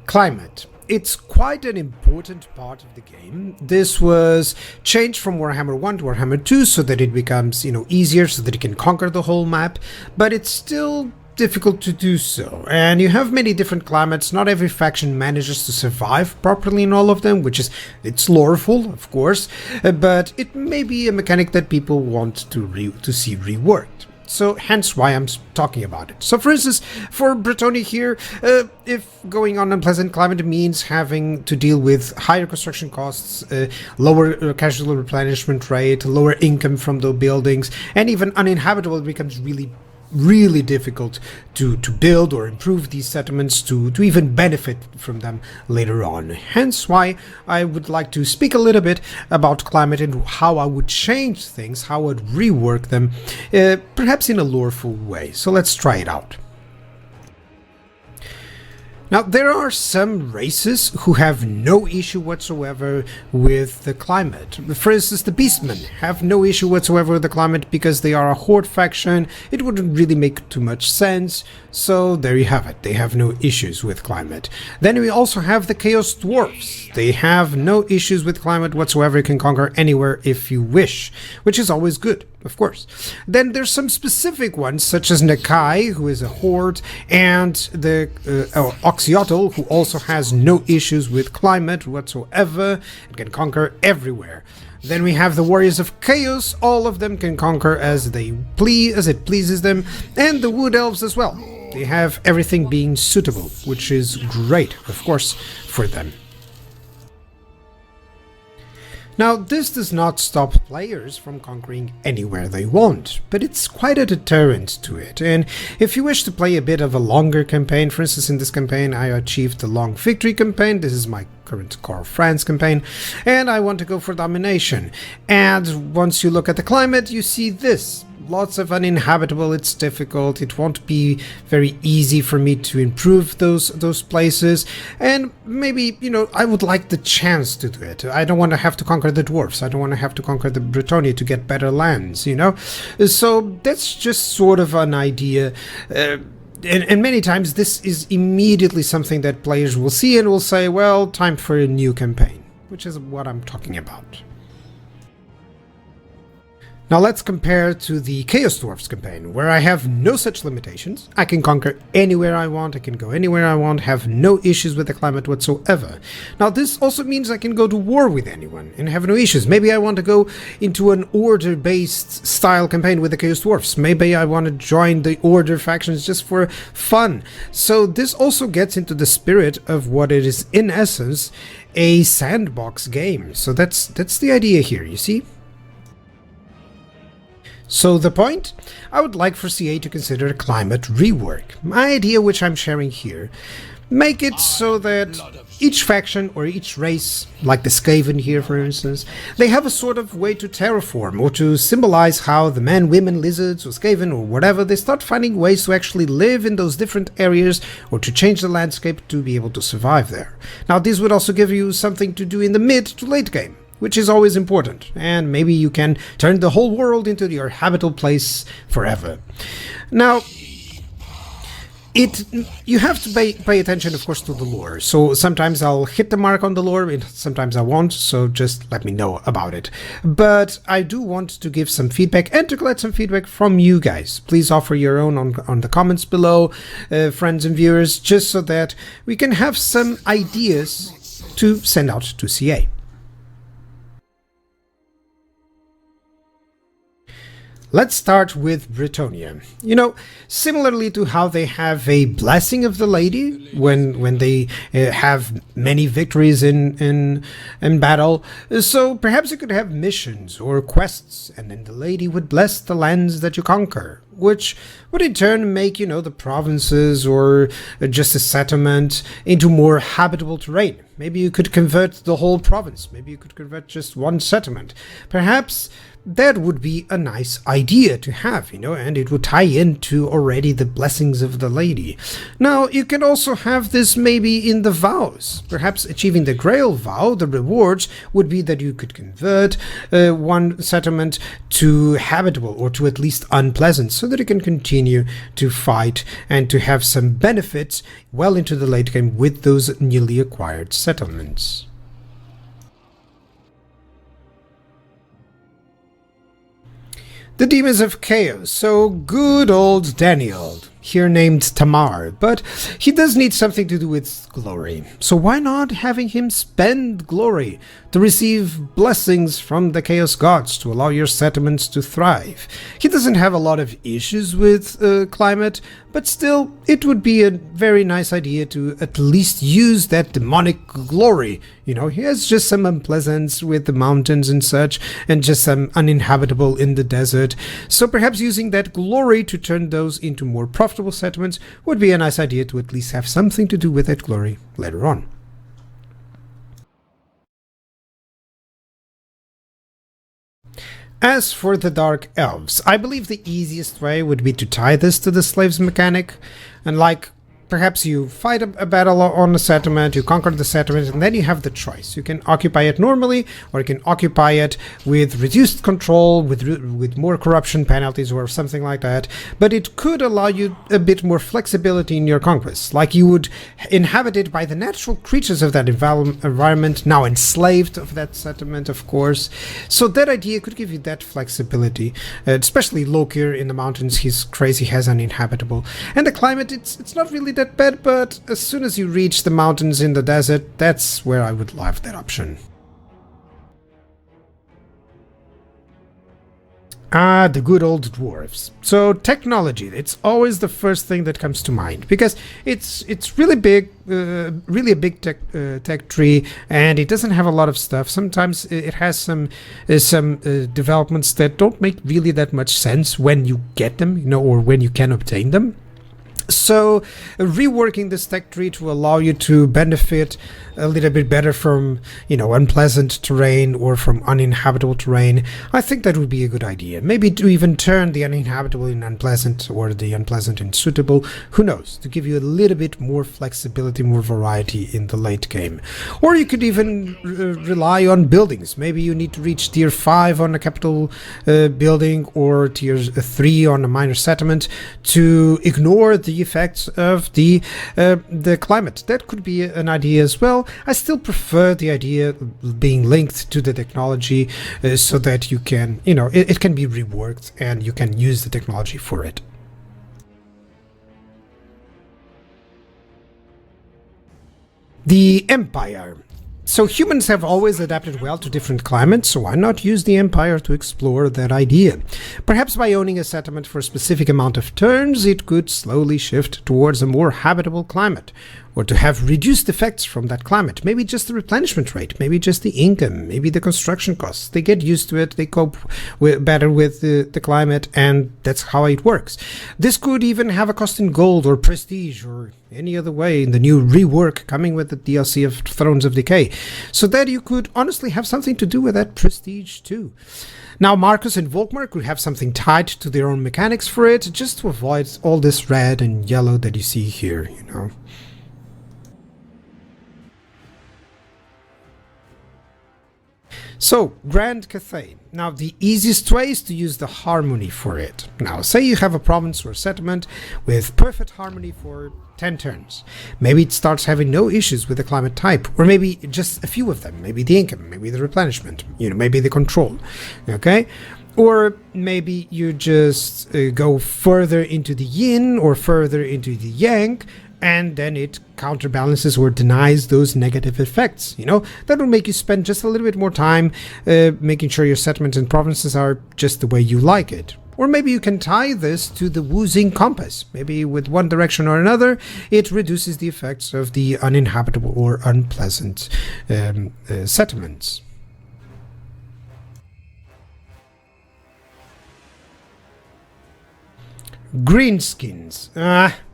Climate. It's quite an important part of the game. This was changed from Warhammer 1 to Warhammer 2 so that it becomes, easier, so that it can conquer the whole map, but it's still difficult to do so. And you have many different climates. Not every faction manages to survive properly in all of them, it's loreful, of course, but it may be a mechanic that people want to see reworked. So hence why I'm talking about it. So for instance, for Brettonia here, if going on unpleasant climate means having to deal with higher construction costs, lower casual replenishment rate, lower income from the buildings, and even uninhabitable, it becomes really difficult to build or improve these settlements, to even benefit from them later on. Hence why I would like to speak a little bit about climate and how I would change things, how I would rework them, perhaps in a loreful way. So let's try it out. Now, there are some races who have no issue whatsoever with the climate. For instance, the Beastmen have no issue whatsoever with the climate because they are a horde faction. It wouldn't really make too much sense, so there you have it. They have no issues with climate. Then we also have the Chaos Dwarfs. They have no issues with climate whatsoever. You can conquer anywhere if you wish, which is always good, of course. Then there's some specific ones, such as Nakai, who is a horde, and the Oxyotl, who also has no issues with climate whatsoever and can conquer everywhere. Then we have the Warriors of Chaos. All of them can conquer as it pleases them, and the Wood Elves as well. They have everything being suitable, which is great, of course, for them. Now, this does not stop players from conquering anywhere they want, but it's quite a deterrent to it. And if you wish to play a bit of a longer campaign, for instance, in this campaign I achieved the Long Victory campaign. This is my current Karl Franz campaign, and I want to go for domination. And once you look at the climate, you see this. Lots of uninhabitable, it's difficult, it won't be very easy for me to improve those places, and maybe, I would like the chance to do it. I don't want to have to conquer the Dwarfs, I don't want to have to conquer the Brettonia to get better lands, So that's just sort of an idea. And many times this is immediately something that players will see and will say, well, time for a new campaign, which is what I'm talking about. Now let's compare to the Chaos Dwarfs campaign, where I have no such limitations. I can conquer anywhere I want, I can go anywhere I want, have no issues with the climate whatsoever. Now this also means I can go to war with anyone and have no issues. Maybe I want to go into an order-based style campaign with the Chaos Dwarfs. Maybe I want to join the Order factions just for fun. So this also gets into the spirit of what it is, in essence, a sandbox game. So that's the idea here, you see? So the point? I would like for CA to consider a climate rework. My idea, which I'm sharing here, make it so that each faction or each race, like the Skaven here for instance, they have a sort of way to terraform or to symbolize how the men, women, lizards or Skaven or whatever, they start finding ways to actually live in those different areas or to change the landscape to be able to survive there. Now this would also give you something to do in the mid to late game, which is always important, and maybe you can turn the whole world into your habitable place forever. Now, you have to pay attention, of course, to the lore. So sometimes I'll hit the mark on the lore, and sometimes I won't, so just let me know about it. But I do want to give some feedback and to collect some feedback from you guys. Please offer your own on the comments below, friends and viewers, just so that we can have some ideas to send out to CA. Let's start with Brettonia. Similarly to how they have a blessing of the lady when they have many victories in battle, so perhaps you could have missions or quests, and then the lady would bless the lands that you conquer, which would in turn make, the provinces or just a settlement into more habitable terrain. Maybe you could convert the whole province. Maybe you could convert just one settlement. Perhaps that would be a nice idea to have, and it would tie into already the blessings of the lady. Now, you can also have this maybe in the vows. Perhaps achieving the Grail vow, the rewards would be that you could convert one settlement to habitable or to at least unpleasant, so that you can continue to fight and to have some benefits well into the late game with those newly acquired settlements. The Demons of Chaos, so good old Daniel, here named Tamar, but he does need something to do with glory. So why not having him spend glory to receive blessings from the Chaos Gods to allow your settlements to thrive? He doesn't have a lot of issues with climate, but still, it would be a very nice idea to at least use that demonic glory. He has just some unpleasance with the mountains and such, and just some uninhabitable in the desert. So perhaps using that glory to turn those into more profitable settlements would be a nice idea to at least have something to do with that glory later on. As for the Dark Elves, I believe the easiest way would be to tie this to the slaves mechanic, and perhaps you fight a battle on a settlement, you conquer the settlement, and then you have the choice. You can occupy it normally, or you can occupy it with reduced control, with more corruption penalties or something like that. But it could allow you a bit more flexibility in your conquests, like you would inhabit it by the natural creatures of that environment, now enslaved of that settlement, of course. So that idea could give you that flexibility, especially Lokir in the mountains. He's crazy, has uninhabitable. And the climate, it's not really that bad, but as soon as you reach the mountains in the desert, that's where I would love that option. The good old dwarves. So technology, it's always the first thing that comes to mind, because it's really big, really a big tech tree, and it doesn't have a lot of stuff. Sometimes it has some developments that don't make really that much sense when you get them, or when you can obtain them. So reworking this tech tree to allow you to benefit a little bit better from, unpleasant terrain or from uninhabitable terrain, I think that would be a good idea. Maybe to even turn the uninhabitable in unpleasant or the unpleasant in suitable, who knows, to give you a little bit more flexibility, more variety in the late game. Or you could even rely on buildings. Maybe you need to reach tier 5 on a capital building, or tier 3 on a minor settlement, to ignore the effects of the climate. That could be an idea as well. I still prefer the idea of being linked to the technology, so that you can, it can be reworked and you can use the technology for it. The Empire. So humans have always adapted well to different climates, so why not use the Empire to explore that idea? Perhaps by owning a settlement for a specific amount of turns, it could slowly shift towards a more habitable climate, or to have reduced effects from that climate. Maybe just the replenishment rate, maybe just the income, maybe the construction costs. They get used to it, they cope better with the climate, and that's how it works. This could even have a cost in gold or prestige or any other way in the new rework coming with the DLC of Thrones of Decay, so that you could honestly have something to do with that prestige too. Now Marcus and Volkmar could have something tied to their own mechanics for it, just to avoid all this red and yellow that you see here, So, Grand Cathay. Now, the easiest way is to use the harmony for it. Now, say you have a province or settlement with perfect harmony for 10 turns. Maybe it starts having no issues with the climate type, or maybe just a few of them. Maybe the income, maybe the replenishment, maybe the control, okay? Or maybe you just go further into the yin or further into the yang, and then it counterbalances or denies those negative effects. That will make you spend just a little bit more time making sure your settlements and provinces are just the way you like it. Or maybe you can tie this to the woozing compass. Maybe with one direction or another, it reduces the effects of the uninhabitable or unpleasant settlements. Greenskins.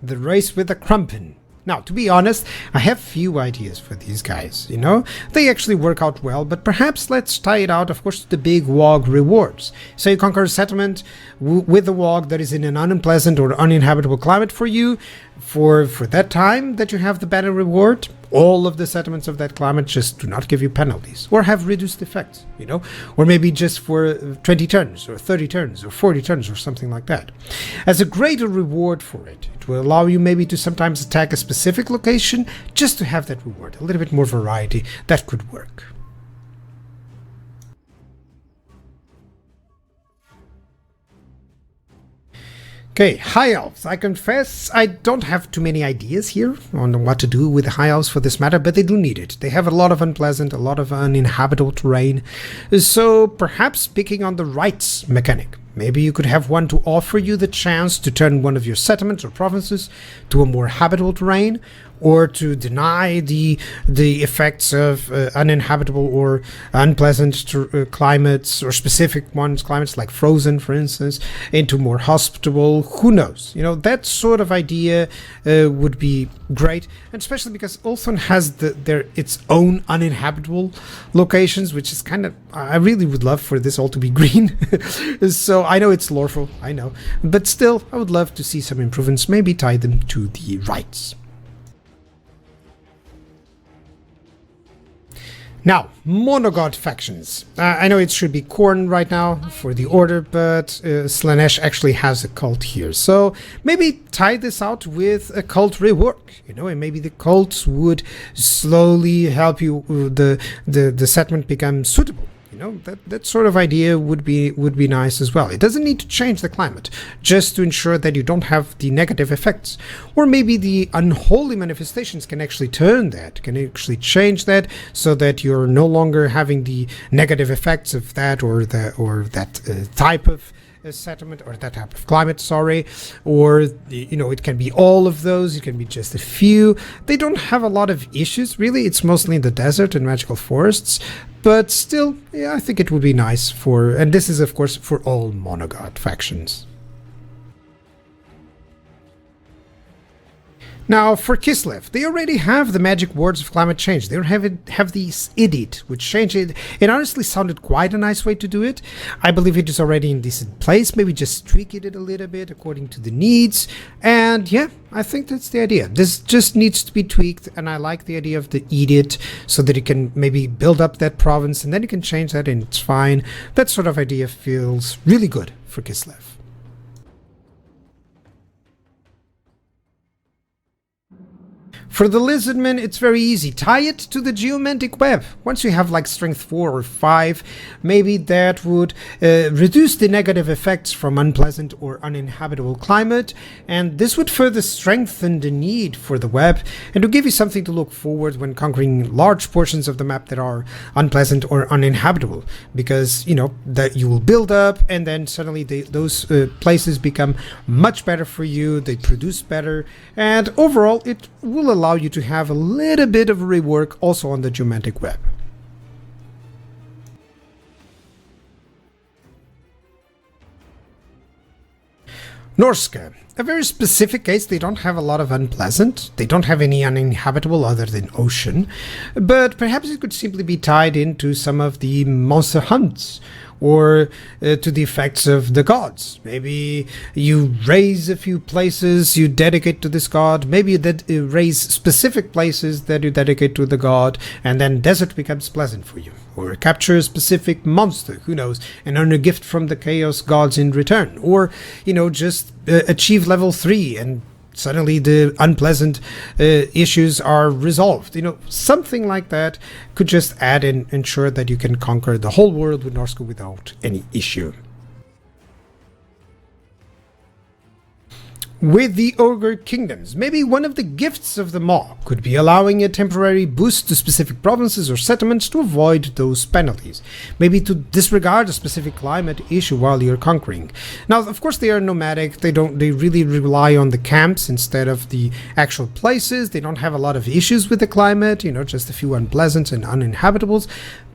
The race with the Krumpen. Now, to be honest, I have few ideas for these guys, you know? They actually work out well, but perhaps let's tie it out, of course, to the big WoG rewards. So you conquer a settlement with a WoG that is in an unpleasant or uninhabitable climate for you. For that time that you have the banner reward, all of the settlements of that climate just do not give you penalties or have reduced effects, you know, or maybe just for 20 turns or 30 turns or 40 turns or something like that. As a greater reward for it, it will allow you maybe to sometimes attack a specific location just to have that reward, a little bit more variety. That could work. Okay, High Elves. I confess I don't have too many ideas here on what to do with the High Elves for this matter, but they do need it. They have a lot of unpleasant, a lot of uninhabitable terrain, so perhaps picking on the rights mechanic. Maybe you could have one to offer you the chance to turn one of your settlements or provinces to a more habitable terrain, or to deny the effects of uninhabitable or unpleasant climates, or specific climates like frozen, for instance, into more hospitable. Who knows? You know, that sort of idea would be great, and especially because Ulthuan has its own uninhabitable locations, which is kind of, I really would love for this all to be green. So I know it's lawful, I know, but still I would love to see some improvements, maybe tie them to the rights. Now, Monog God factions. I know it should be Khorne right now for the order, but Slaanesh actually has a cult here. So maybe tie this out with a cult rework, you know, and maybe the cults would slowly help you, the settlement become suitable. You know, that sort of idea would be nice as well. It doesn't need to change the climate, just to ensure that you don't have the negative effects. Or maybe the unholy manifestations can actually turn that, can actually change that, so that you're no longer having the negative effects of that or that type of settlement, or that type of climate, sorry. Or, you know, it can be all of those, it can be just a few. They don't have a lot of issues, really. It's mostly in the desert and magical forests, but still, yeah, I think it would be nice for, and this is of course for all Monog God factions. Now, for Kissle, they already have the magic words of climate change. They have the edict, which changed it. It honestly sounded quite a nice way to do it. I believe it is already in decent place. Maybe just tweak it a little bit according to the needs. And yeah, I think that's the idea. This just needs to be tweaked, and I like the idea of the edict, so that you can maybe build up that province, and then you can change that, and it's fine. That sort of idea feels really good for Kissle. For the Lizardman, it's very easy. Tie it to the geomantic web. Once you have like strength 4 or 5, maybe that would reduce the negative effects from unpleasant or uninhabitable climate, and this would further strengthen the need for the web, and to give you something to look forward when conquering large portions of the map that are unpleasant or uninhabitable, because, you know, that you will build up, and then suddenly those places become much better for you, they produce better, and overall it will allow you to have a little bit of rework also on the geomantic web. Norsk, a very specific case. They don't have a lot of unpleasant, they don't have any uninhabitable other than ocean, but perhaps it could simply be tied into some of the monster hunts, or to the effects of the gods. Maybe you raise a few places you dedicate to this god, maybe you raise specific places that you dedicate to the god, and then desert becomes pleasant for you. Or capture a specific monster, who knows, and earn a gift from the chaos gods in return. Or, you know, just achieve level 3 and suddenly the unpleasant issues are resolved. You know, something like that could just add and ensure that you can conquer the whole world with Norsk without any issue. With the Ogre Kingdoms, maybe one of the gifts of the Maw could be allowing a temporary boost to specific provinces or settlements to avoid those penalties. Maybe to disregard a specific climate issue while you're conquering. Now, of course, they are nomadic. They really rely on the camps instead of the actual places. They don't have a lot of issues with the climate, you know, just a few unpleasant and uninhabitables.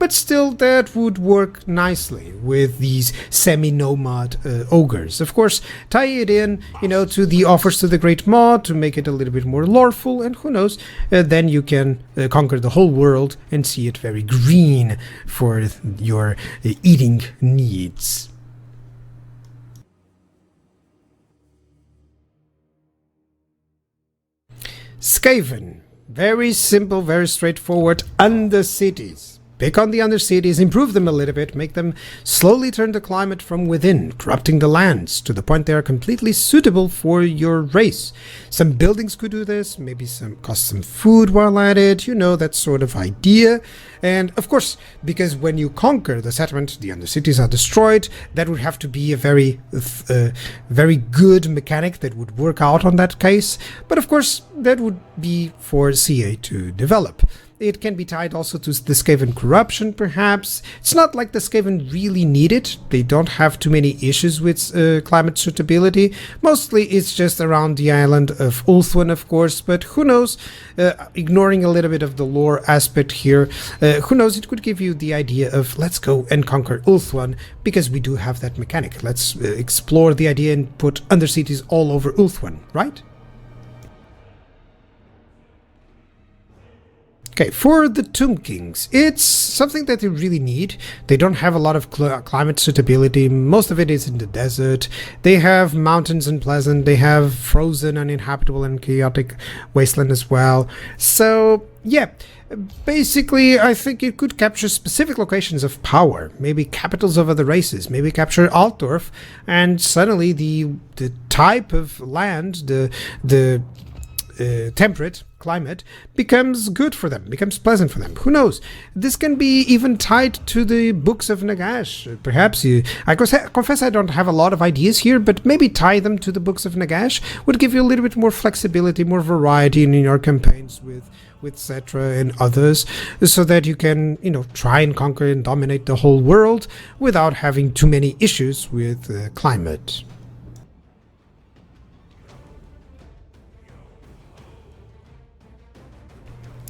but still that would work nicely with these semi-nomad ogres. Of course, tie it in, to the offers to the Great Maw to make it a little bit more loreful, and who knows, then you can conquer the whole world and see it very green for your eating needs. Skaven. Very simple, very straightforward. Undercities. Pick on the undercities, improve them a little bit, make them slowly turn the climate from within, corrupting the lands to the point they are completely suitable for your race. Some buildings could do this, maybe cost some food while at it, that sort of idea. And of course, because when you conquer the settlement, the undercities are destroyed, that would have to be a very good mechanic that would work out on that case. But of course, that would be for CA to develop. It can be tied also to the Skaven corruption, perhaps. It's not like the Skaven really need it. They don't have too many issues with climate suitability. Mostly it's just around the island of Ulthuan, of course, but who knows, ignoring a little bit of the lore aspect here, who knows, it could give you the idea of let's go and conquer Ulthuan, because we do have that mechanic. Let's explore the idea and put undercities all over Ulthuan, right? Okay, for the Tomb Kings, it's something that they really need. They don't have a lot of climate suitability. Most of it is in the desert. They have mountains and pleasant. They have frozen, uninhabitable, and chaotic wasteland as well. So, yeah, basically, I think it could capture specific locations of power, maybe capitals of other races, maybe capture Altdorf, and suddenly the type of land, the temperate climate becomes good for them, becomes pleasant for them. Who knows? This can be even tied to the books of Nagash. Perhaps I confess I don't have a lot of ideas here, but maybe tie them to the books of Nagash would give you a little bit more flexibility, more variety in your campaigns with Cetra and others, so that you can, try and conquer and dominate the whole world without having too many issues with climate.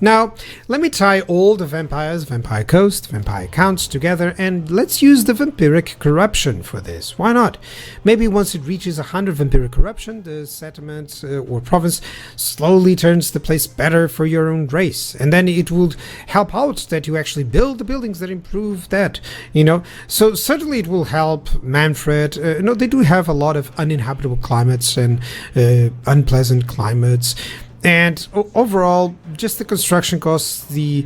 Now, let me tie all the vampires, vampire coast, vampire counts together, and let's use the vampiric corruption for this. Why not? Maybe once it reaches 100 vampiric corruption, the settlement or province slowly turns the place better for your own race, and then it will help out that you actually build the buildings that improve that, So certainly it will help Manfred. They do have a lot of uninhabitable climates and unpleasant climates. And overall, just the construction costs, the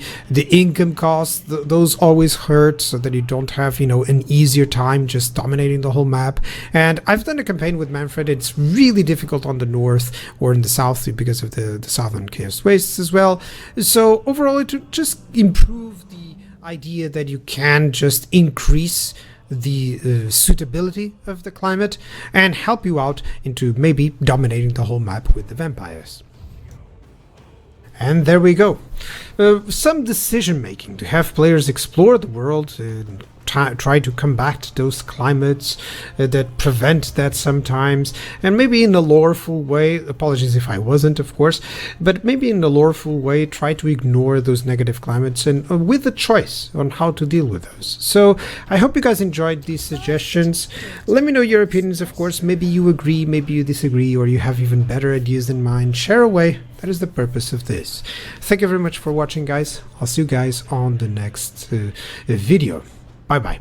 income costs, those always hurt, so that you don't have, an easier time just dominating the whole map. And I've done a campaign with Manfred. It's really difficult on the north or in the south because of the southern chaos wastes as well. So overall, it would just improve the idea that you can just increase the suitability of the climate and help you out into maybe dominating the whole map with the vampires. And there we go. Some decision making to have players explore the world and try to combat those climates that prevent that sometimes, and maybe in a loreful way, apologies if I wasn't, of course, but maybe in a loreful way try to ignore those negative climates and with a choice on how to deal with those. So I hope you guys enjoyed these suggestions. Let me know your opinions, of course. Maybe you agree, maybe you disagree, or you have even better ideas than mine. Share away. That is the purpose of this. Thank you very much for watching, guys. I'll see you guys on the next video. Bye-bye.